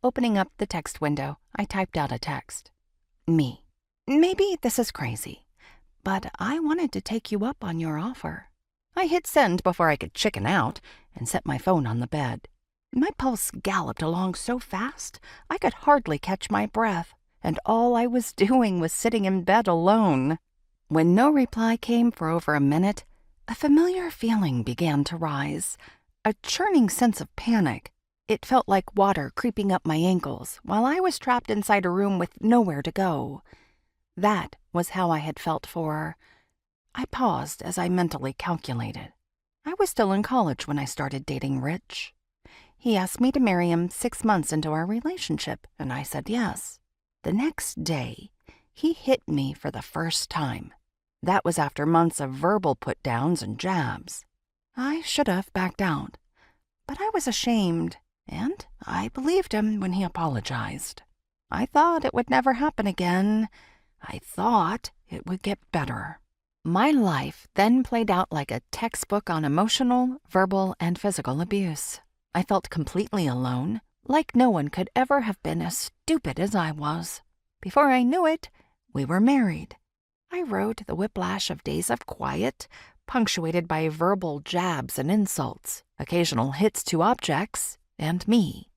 Opening up the text window, I typed out a text. Me. Maybe this is crazy, but I wanted to take you up on your offer. I hit send before I could chicken out and set my phone on the bed. My pulse galloped along so fast I could hardly catch my breath, and all I was doing was sitting in bed alone. When no reply came for over a minute, a familiar feeling began to rise, a churning sense of panic. It felt like water creeping up my ankles while I was trapped inside a room with nowhere to go. That was how I had felt for... I paused as I mentally calculated. I was still in college when I started dating Rich. He asked me to marry him 6 months into our relationship, and I said yes. The next day, he hit me for the first time. That was after months of verbal put-downs and jabs. I should have backed out, but I was ashamed, and I believed him when he apologized. I thought it would never happen again. I thought it would get better. My life then played out like a textbook on emotional, verbal, and physical abuse. I felt completely alone, like no one could ever have been as stupid as I was. Before I knew it, we were married. I rode the whiplash of days of quiet, punctuated by verbal jabs and insults, occasional hits to objects, and me.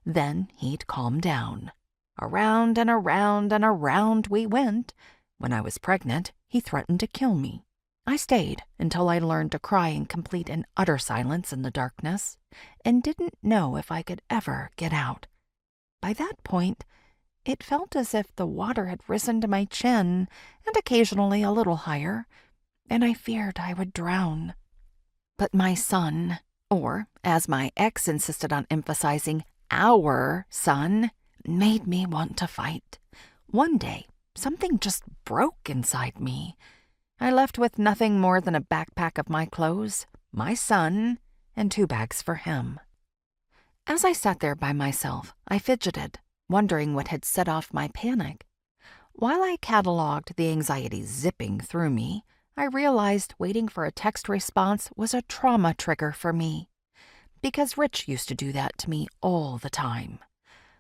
Then he'd calm down. Around and around and around we went. When I was pregnant, he threatened to kill me. I stayed until I learned to cry in complete and utter silence in the darkness, and didn't know if I could ever get out. By that point, it felt as if the water had risen to my chin, and occasionally a little higher, and I feared I would drown. But my son, or, as my ex insisted on emphasizing, our son, made me want to fight. One day, something just broke inside me. I left with nothing more than a backpack of my clothes, my son, and 2 bags for him. As I sat there by myself, I fidgeted, wondering what had set off my panic. While I cataloged the anxiety zipping through me, I realized waiting for a text response was a trauma trigger for me. Because Rich used to do that to me all the time.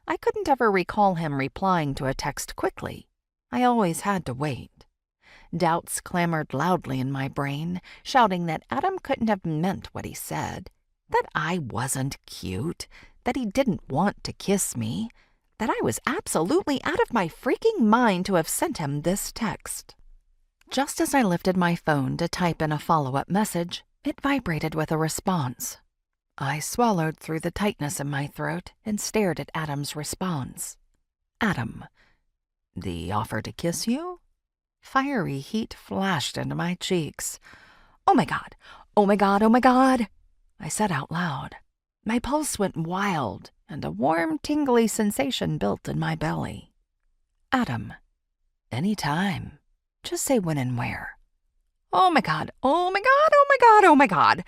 I couldn't ever recall him replying to a text quickly. I always had to wait. Doubts clamored loudly in my brain, shouting that Adam couldn't have meant what he said, that I wasn't cute, that he didn't want to kiss me, that I was absolutely out of my freaking mind to have sent him this text. Just as I lifted my phone to type in a follow-up message, it vibrated with a response. I swallowed through the tightness in my throat and stared at Adam's response. Adam, the offer to kiss you? Fiery heat flashed into my cheeks. Oh my God, oh my God, oh my God, I said out loud. My pulse went wild, and a warm, tingly sensation built in my belly. Adam, anytime. Just say when and where. Oh my God, oh my God, oh my God, oh my God.